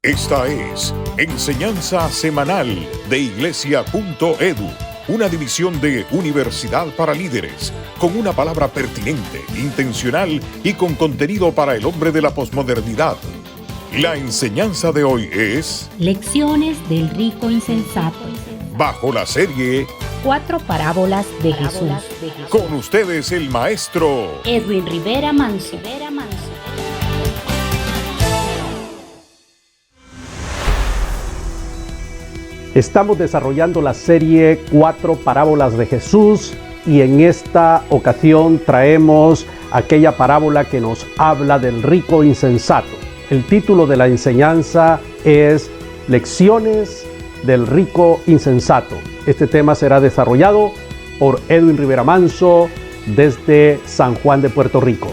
Esta es Enseñanza Semanal de Iglesia.edu, una división de Universidad para Líderes, con una palabra pertinente, intencional y con contenido para el hombre de la posmodernidad. La enseñanza de hoy es Lecciones del rico insensato, bajo la serie 4 parábolas de Jesús. Con ustedes el maestro Edwin Rivera Manso. Estamos desarrollando la serie 4 parábolas de Jesús y en esta ocasión traemos aquella parábola que nos habla del rico insensato. El título de la enseñanza es Lecciones del rico insensato. Este tema será desarrollado por Edwin Rivera Manso desde San Juan de Puerto Rico.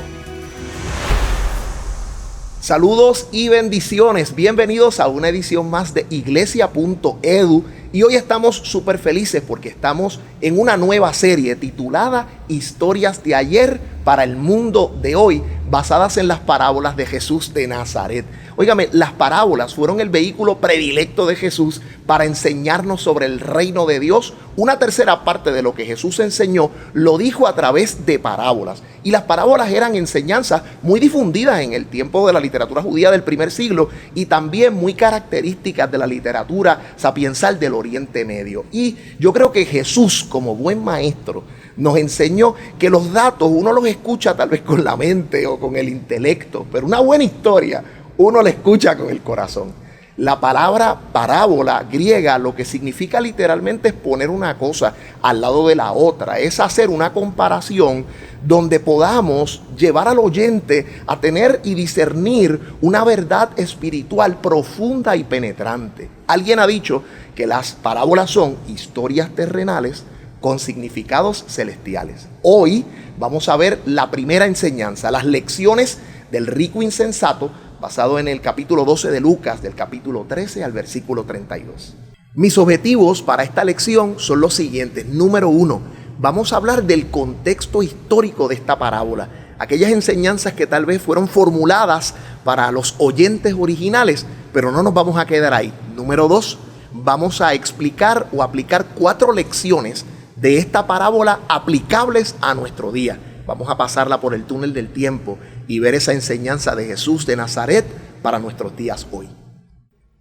Saludos y bendiciones, bienvenidos a una edición más de Iglesia.edu y hoy estamos súper felices porque estamos en una nueva serie titulada Historias de ayer para el mundo de hoy, basadas en las parábolas de Jesús de Nazaret. Óigame, las parábolas fueron el vehículo predilecto de Jesús para enseñarnos sobre el reino de Dios. Una tercera parte de lo que Jesús enseñó lo dijo a través de parábolas. Y las parábolas eran enseñanzas muy difundidas en el tiempo de la literatura judía del primer siglo y también muy características de la literatura sapiensal del Oriente Medio. Y yo creo que Jesús, como buen maestro, nos enseñó que los datos uno los escucha tal vez con la mente o con el intelecto, pero una buena historia uno la escucha con el corazón. La palabra parábola griega lo que significa literalmente es poner una cosa al lado de la otra, es hacer una comparación donde podamos llevar al oyente a tener y discernir una verdad espiritual profunda y penetrante. Alguien ha dicho que las parábolas son historias terrenales con significados celestiales. Hoy vamos a ver la primera enseñanza, las lecciones del rico insensato, basado en el capítulo 12 de Lucas, del capítulo 13 al versículo 32. Mis objetivos para esta lección son los siguientes. Número 1, vamos a hablar del contexto histórico de esta parábola, aquellas enseñanzas que tal vez fueron formuladas para los oyentes originales, pero no nos vamos a quedar ahí. Número 2, vamos a explicar o aplicar 4 lecciones de esta parábola aplicables a nuestro día. Vamos a pasarla por el túnel del tiempo y ver esa enseñanza de Jesús de Nazaret para nuestros días hoy.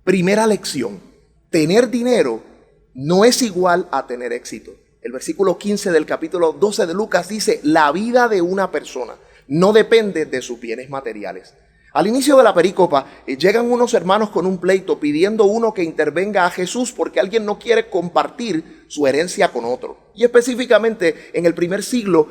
Primera lección: tener dinero no es igual a tener éxito. El versículo 15 del capítulo 12 de Lucas dice: la vida de una persona no depende de sus bienes materiales. Al inicio de la perícopa llegan unos hermanos con un pleito pidiendo uno que intervenga a Jesús porque alguien no quiere compartir su herencia con otro. Y específicamente en el primer siglo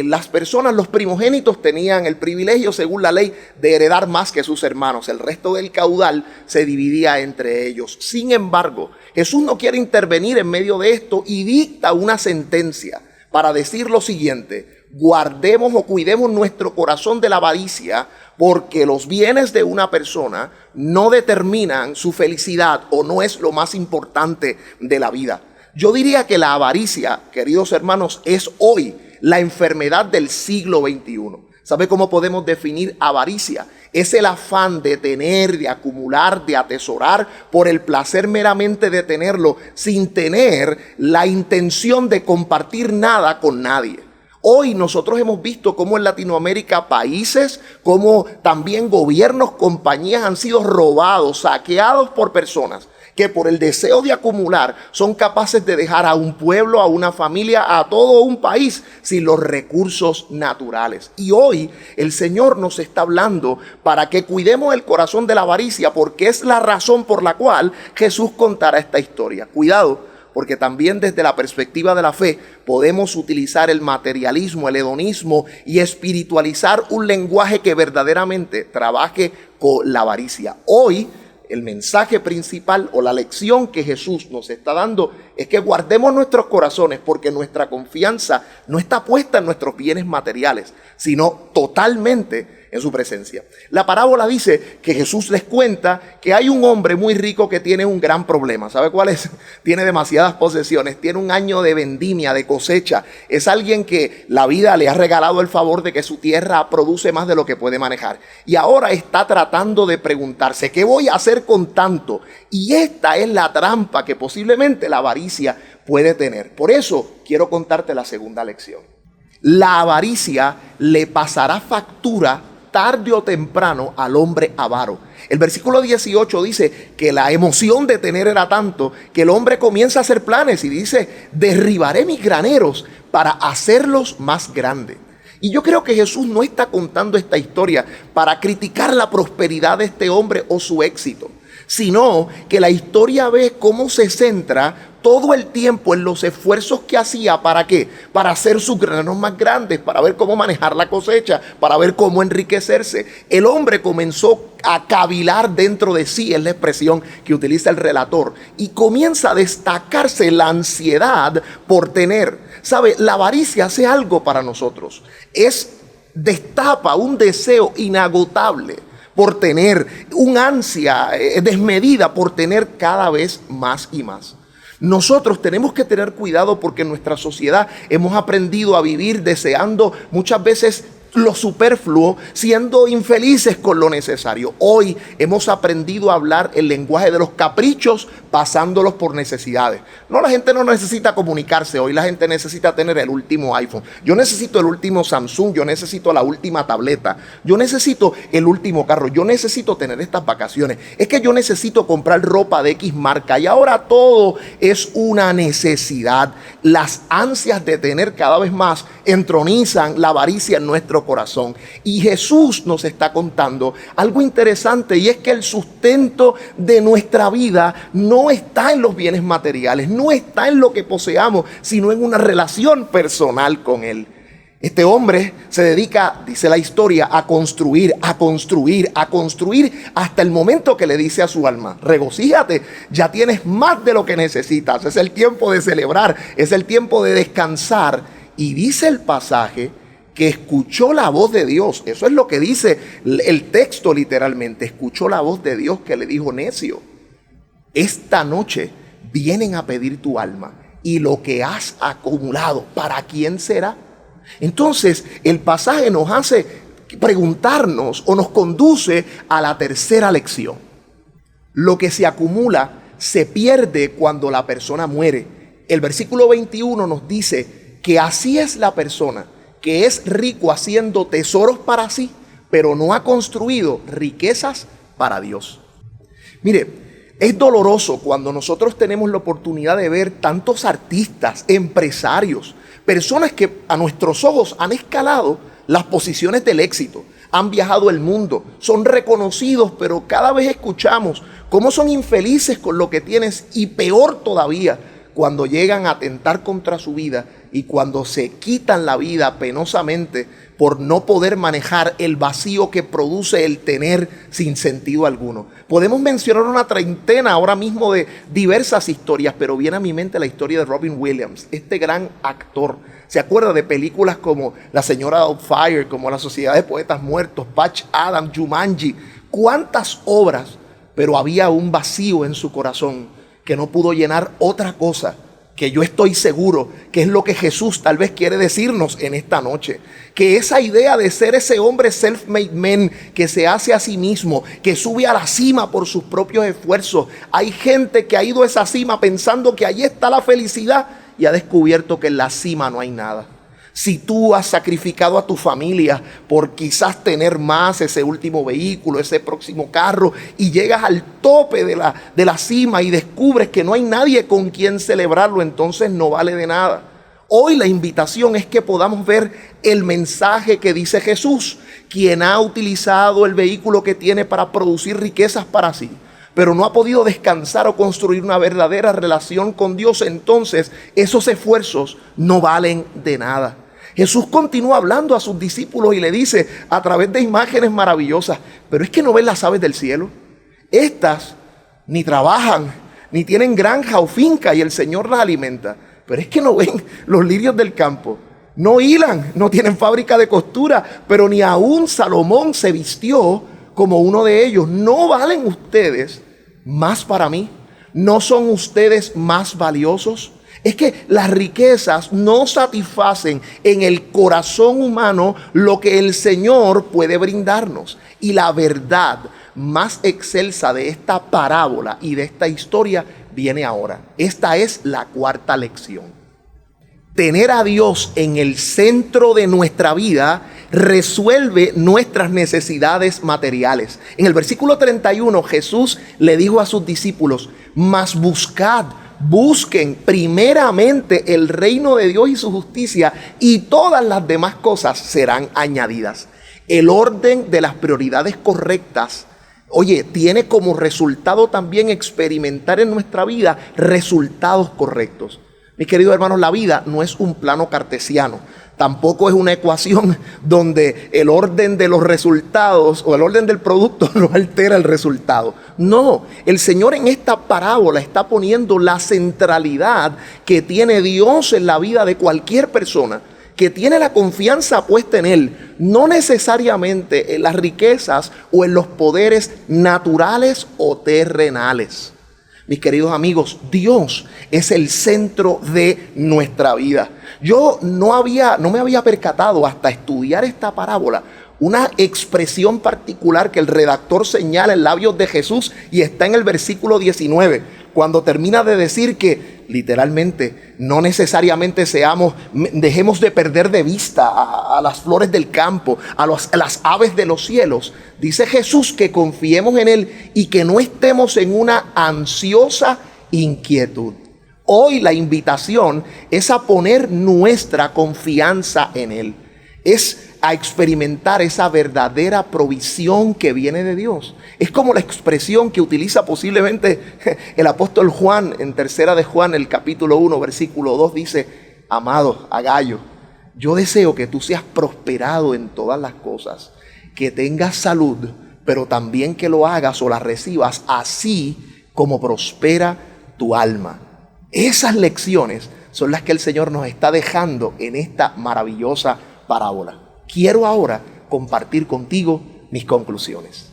las personas, los primogénitos, tenían el privilegio según la ley de heredar más que sus hermanos. El resto del caudal se dividía entre ellos. Sin embargo, Jesús no quiere intervenir en medio de esto y dicta una sentencia para decir lo siguiente: guardemos o cuidemos nuestro corazón de la avaricia, porque los bienes de una persona no determinan su felicidad o no es lo más importante de la vida. Yo diría que la avaricia, queridos hermanos, es hoy la enfermedad del siglo XXI. ¿Sabe cómo podemos definir avaricia? Es el afán de tener, de acumular, de atesorar por el placer meramente de tenerlo, sin tener la intención de compartir nada con nadie. Hoy nosotros hemos visto cómo en Latinoamérica países, como también gobiernos, compañías han sido robados, saqueados por personas que por el deseo de acumular son capaces de dejar a un pueblo, a una familia, a todo un país sin los recursos naturales. Y hoy el Señor nos está hablando para que cuidemos el corazón de la avaricia, porque es la razón por la cual Jesús contará esta historia. Cuidado, porque también desde la perspectiva de la fe podemos utilizar el materialismo, el hedonismo y espiritualizar un lenguaje que verdaderamente trabaje con la avaricia. Hoy el mensaje principal o la lección que Jesús nos está dando es que guardemos nuestros corazones, porque nuestra confianza no está puesta en nuestros bienes materiales, sino totalmente en su presencia. La parábola dice que Jesús les cuenta que hay un hombre muy rico que tiene un gran problema. ¿Sabe cuál es? Tiene demasiadas posesiones, tiene un año de vendimia, de cosecha. Es alguien que la vida le ha regalado el favor de que su tierra produce más de lo que puede manejar. Y ahora está tratando de preguntarse, ¿qué voy a hacer con tanto? Y esta es la trampa que posiblemente la avaricia puede tener. Por eso quiero contarte la segunda lección. La avaricia le pasará factura tarde o temprano al hombre avaro. El versículo 18 dice que la emoción de tener era tanto que el hombre comienza a hacer planes y dice, derribaré mis graneros para hacerlos más grandes. Y yo creo que Jesús no está contando esta historia para criticar la prosperidad de este hombre o su éxito, sino que la historia ve cómo se centra todo el tiempo en los esfuerzos que hacía. ¿Para qué? Para hacer sus granos más grandes, para ver cómo manejar la cosecha, para ver cómo enriquecerse. El hombre comenzó a cavilar dentro de sí, es la expresión que utiliza el relator, y comienza a destacarse la ansiedad por tener. ¿Sabe? La avaricia hace algo para nosotros. Destapa un deseo inagotable por tener, un ansia desmedida por tener cada vez más y más. Nosotros tenemos que tener cuidado porque en nuestra sociedad hemos aprendido a vivir deseando muchas veces lo superfluo, siendo infelices con lo necesario. Hoy hemos aprendido a hablar el lenguaje de los caprichos, pasándolos por necesidades. No, la gente no necesita comunicarse. Hoy la gente necesita tener el último iPhone. Yo necesito el último Samsung. Yo necesito la última tableta. Yo necesito el último carro. Yo necesito tener estas vacaciones. Es que yo necesito comprar ropa de X marca. Y ahora todo es una necesidad. Las ansias de tener cada vez más entronizan la avaricia en nuestro corazón. Y Jesús nos está contando algo interesante, y es que el sustento de nuestra vida no está en los bienes materiales, no está en lo que poseamos, sino en una relación personal con Él. Este hombre se dedica, dice la historia, a construir hasta el momento que le dice a su alma, regocíjate, ya tienes más de lo que necesitas. Es el tiempo de celebrar, es el tiempo de descansar. Y dice el pasaje que escuchó la voz de Dios. Eso es lo que dice el texto literalmente. Escuchó la voz de Dios que le dijo, necio, esta noche vienen a pedir tu alma y lo que has acumulado, ¿para quién será? Entonces el pasaje nos hace preguntarnos o nos conduce a la tercera lección. Lo que se acumula se pierde cuando la persona muere. El versículo 21 nos dice que así es la persona que es rico haciendo tesoros para sí, pero no ha construido riquezas para Dios. Mire, es doloroso cuando nosotros tenemos la oportunidad de ver tantos artistas, empresarios, personas que a nuestros ojos han escalado las posiciones del éxito, han viajado el mundo, son reconocidos, pero cada vez escuchamos cómo son infelices con lo que tienes, y peor todavía cuando llegan a atentar contra su vida y cuando se quitan la vida penosamente por no poder manejar el vacío que produce el tener sin sentido alguno. Podemos mencionar una treintena ahora mismo de diversas historias, pero viene a mi mente la historia de Robin Williams, este gran actor. ¿Se acuerda de películas como La Señora Doubtfire, como La Sociedad de Poetas Muertos, Patch Adams, Jumanji? ¿Cuántas obras? Pero había un vacío en su corazón que no pudo llenar otra cosa, que yo estoy seguro que es lo que Jesús tal vez quiere decirnos en esta noche. Que esa idea de ser ese hombre self-made man que se hace a sí mismo, que sube a la cima por sus propios esfuerzos. Hay gente que ha ido a esa cima pensando que ahí está la felicidad y ha descubierto que en la cima no hay nada. Si tú has sacrificado a tu familia por quizás tener más, ese último vehículo, ese próximo carro, y llegas al tope de la cima y descubres que no hay nadie con quien celebrarlo, entonces no vale de nada. Hoy la invitación es que podamos ver el mensaje que dice Jesús, quien ha utilizado el vehículo que tiene para producir riquezas para sí, pero no ha podido descansar o construir una verdadera relación con Dios, entonces esos esfuerzos no valen de nada. Jesús continúa hablando a sus discípulos y le dice a través de imágenes maravillosas, pero es que no ven las aves del cielo. Estas ni trabajan, ni tienen granja o finca y el Señor las alimenta. Pero es que no ven los lirios del campo. no hilan, no tienen fábrica de costura, pero ni aún Salomón se vistió como uno de ellos. ¿No valen ustedes más para mí? ¿No son ustedes más valiosos? Es que las riquezas no satisfacen en el corazón humano lo que el Señor puede brindarnos. Y la verdad más excelsa de esta parábola y de esta historia viene ahora. Esta es la cuarta lección. Tener a Dios en el centro de nuestra vida resuelve nuestras necesidades materiales. En el versículo 31, Jesús le dijo a sus discípulos: mas busquen primeramente el reino de Dios y su justicia, y todas las demás cosas serán añadidas. El orden de las prioridades correctas, tiene como resultado también experimentar en nuestra vida resultados correctos. Mis queridos hermanos, la vida no es un plano cartesiano. Tampoco es una ecuación donde el orden de los resultados o el orden del producto no altera el resultado. No, el Señor en esta parábola está poniendo la centralidad que tiene Dios en la vida de cualquier persona que tiene la confianza puesta en Él, no necesariamente en las riquezas o en los poderes naturales o terrenales. Mis queridos amigos, Dios es el centro de nuestra vida. Yo no me había percatado hasta estudiar esta parábola una expresión particular que el redactor señala en labios de Jesús y está en el versículo 19, cuando termina de decir que literalmente no necesariamente dejemos de perder de vista a las flores del campo, a las aves de los cielos. Dice Jesús que confiemos en Él y que no estemos en una ansiosa inquietud. Hoy la invitación es a poner nuestra confianza en Él. Es a experimentar esa verdadera provisión que viene de Dios. Es como la expresión que utiliza posiblemente el apóstol Juan en 3 de Juan, el capítulo 1, versículo 2, dice: amado Agayo, yo deseo que tú seas prosperado en todas las cosas, que tengas salud, pero también que lo hagas o la recibas así como prospera tu alma. Esas lecciones son las que el Señor nos está dejando en esta maravillosa parábola. Quiero ahora compartir contigo mis conclusiones.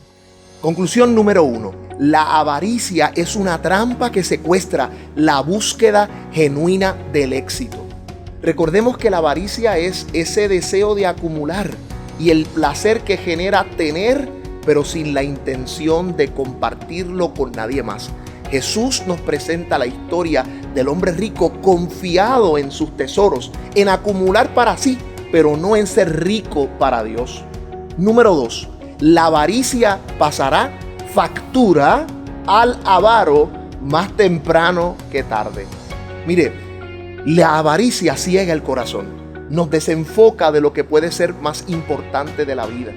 Conclusión número 1. La avaricia es una trampa que secuestra la búsqueda genuina del éxito. Recordemos que la avaricia es ese deseo de acumular y el placer que genera tener, pero sin la intención de compartirlo con nadie más. Jesús nos presenta la historia del hombre rico confiado en sus tesoros, en acumular para sí, pero no en ser rico para Dios. Número 2. La avaricia pasará factura al avaro más temprano que tarde. Mire, la avaricia ciega el corazón, nos desenfoca de lo que puede ser más importante de la vida.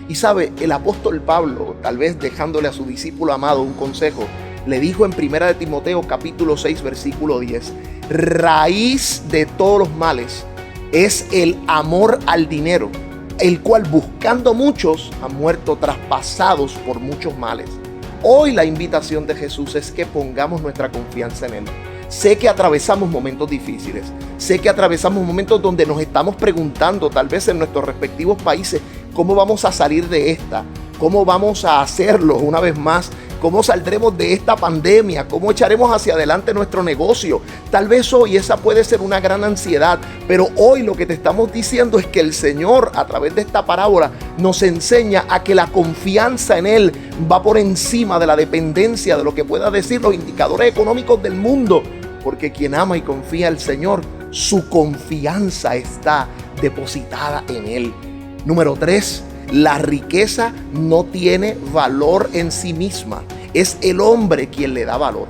Y sabe, el apóstol Pablo, tal vez dejándole a su discípulo amado un consejo, le dijo en 1 de Timoteo capítulo 6 versículo 10: raíz de todos los males es el amor al dinero, el cual buscando muchos han muerto traspasados por muchos males. Hoy la invitación de Jesús es que pongamos nuestra confianza en Él. Sé que atravesamos momentos difíciles, sé que atravesamos momentos donde nos estamos preguntando, tal vez en nuestros respectivos países, ¿cómo vamos a salir de esta? ¿Cómo vamos a hacerlo una vez más? ¿Cómo saldremos de esta pandemia? ¿Cómo echaremos hacia adelante nuestro negocio? Tal vez hoy esa puede ser una gran ansiedad, pero hoy lo que te estamos diciendo es que el Señor, a través de esta parábola, nos enseña a que la confianza en Él va por encima de la dependencia de lo que puedan decir los indicadores económicos del mundo, porque quien ama y confía al Señor, su confianza está depositada en Él. Número 3. La riqueza no tiene valor en sí misma. Es el hombre quien le da valor.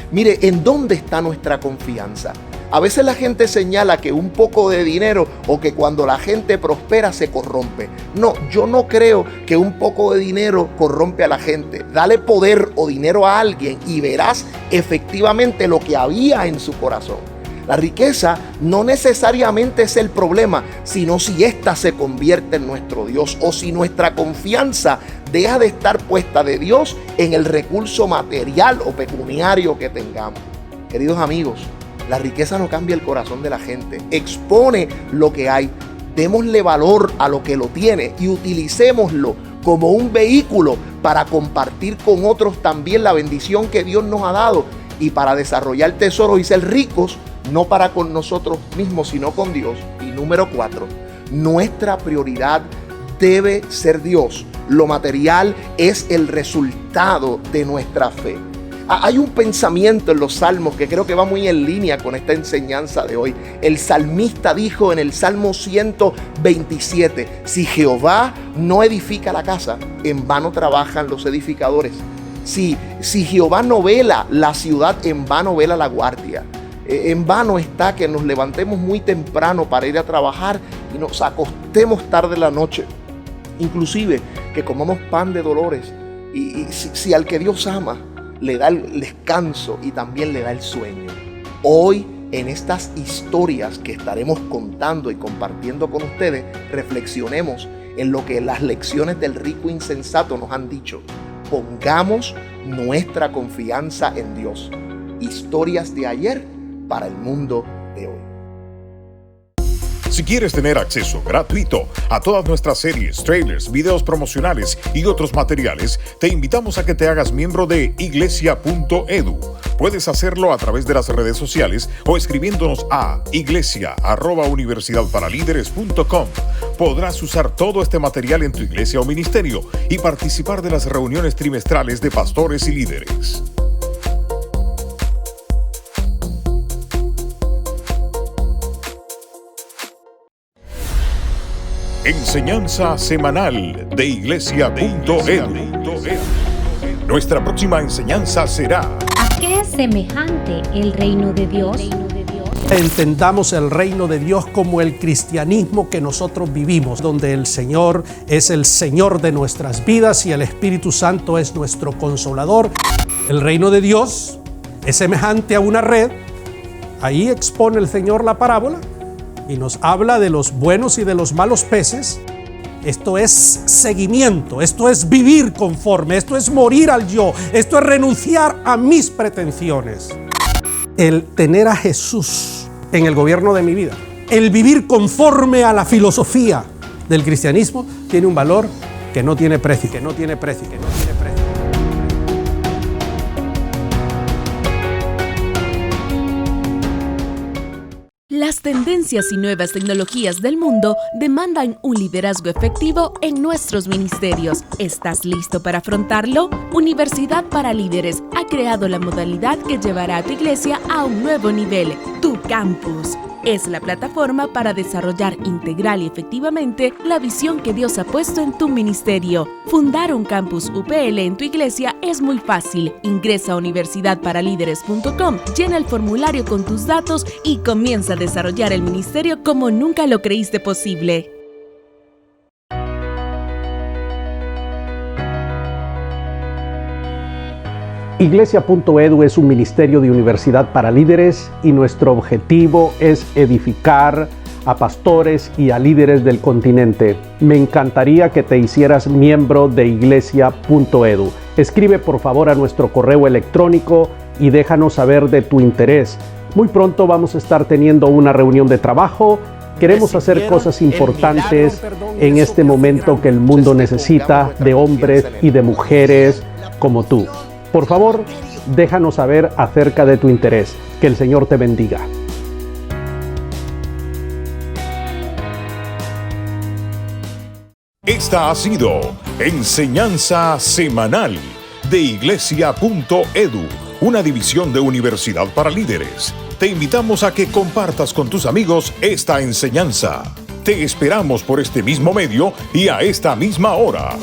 Mire, ¿en dónde está nuestra confianza? A veces la gente señala que un poco de dinero o que cuando la gente prospera se corrompe. No, yo no creo que un poco de dinero corrompe a la gente. Dale poder o dinero a alguien y verás efectivamente lo que había en su corazón. La riqueza no necesariamente es el problema, sino si ésta se convierte en nuestro Dios o si nuestra confianza deja de estar puesta de Dios en el recurso material o pecuniario que tengamos. Queridos amigos, La riqueza no cambia el corazón de la gente, expone lo que hay. Démosle valor a lo que lo tiene y utilicémoslo como un vehículo para compartir con otros también la bendición que Dios nos ha dado y para desarrollar tesoros y ser ricos, no para con nosotros mismos, sino con Dios. Y número 4, nuestra prioridad debe ser Dios. Lo material es el resultado de nuestra fe. Hay un pensamiento en los salmos que creo que va muy en línea con esta enseñanza de hoy. El salmista dijo en el Salmo 127, si Jehová no edifica la casa, en vano trabajan los edificadores. Si Jehová no vela la ciudad, en vano vela la guardia. En vano está que nos levantemos muy temprano para ir a trabajar y nos acostemos tarde en la noche. Inclusive que comamos pan de dolores. Y si al que Dios ama le da el descanso y también le da el sueño. Hoy, en estas historias que estaremos contando y compartiendo con ustedes, reflexionemos en lo que las lecciones del rico insensato nos han dicho. Pongamos nuestra confianza en Dios. Historias de ayer para el mundo de hoy. Si quieres tener acceso gratuito a todas nuestras series, trailers, videos promocionales y otros materiales, te invitamos a que te hagas miembro de iglesia.edu. Puedes hacerlo a través de las redes sociales o escribiéndonos a iglesia@universidadparalíderes.com. Podrás usar todo este material en tu iglesia o ministerio y participar de las reuniones trimestrales de pastores y líderes. Enseñanza semanal de iglesia.edu. Nuestra próxima enseñanza será: ¿A qué es semejante el reino de Dios? Entendamos el reino de Dios como el cristianismo que nosotros vivimos, donde el Señor es el Señor de nuestras vidas y el Espíritu Santo es nuestro consolador. El reino de Dios es semejante a una red. Ahí expone el Señor la parábola y nos habla de los buenos y de los malos peces. Esto es seguimiento, esto es vivir conforme, esto es morir al yo, esto es renunciar a mis pretensiones. El tener a Jesús en el gobierno de mi vida, el vivir conforme a la filosofía del cristianismo, tiene un valor que no tiene precio, que no tiene precio, que no tiene precio. Las tendencias y nuevas tecnologías del mundo demandan un liderazgo efectivo en nuestros ministerios. ¿Estás listo para afrontarlo? Universidad para Líderes ha creado la modalidad que llevará a tu iglesia a un nuevo nivel, Tu Campus. Es la plataforma para desarrollar integral y efectivamente la visión que Dios ha puesto en tu ministerio. Fundar un campus UPL en tu iglesia es muy fácil. Ingresa a universidadparalíderes.com, llena el formulario con tus datos y comienza a desarrollar el ministerio como nunca lo creíste posible. Iglesia.edu es un ministerio de universidad para líderes y nuestro objetivo es edificar a pastores y a líderes del continente. Me encantaría que te hicieras miembro de Iglesia.edu. Escribe por favor a nuestro correo electrónico y déjanos saber de tu interés. Muy pronto vamos a estar teniendo una reunión de trabajo. Queremos hacer cosas importantes en este momento que el mundo necesita de hombres y de mujeres como tú. Por favor, déjanos saber acerca de tu interés. Que el Señor te bendiga. Esta ha sido Enseñanza Semanal de Iglesia.edu, una división de Universidad para Líderes. Te invitamos a que compartas con tus amigos esta enseñanza. Te esperamos por este mismo medio y a esta misma hora.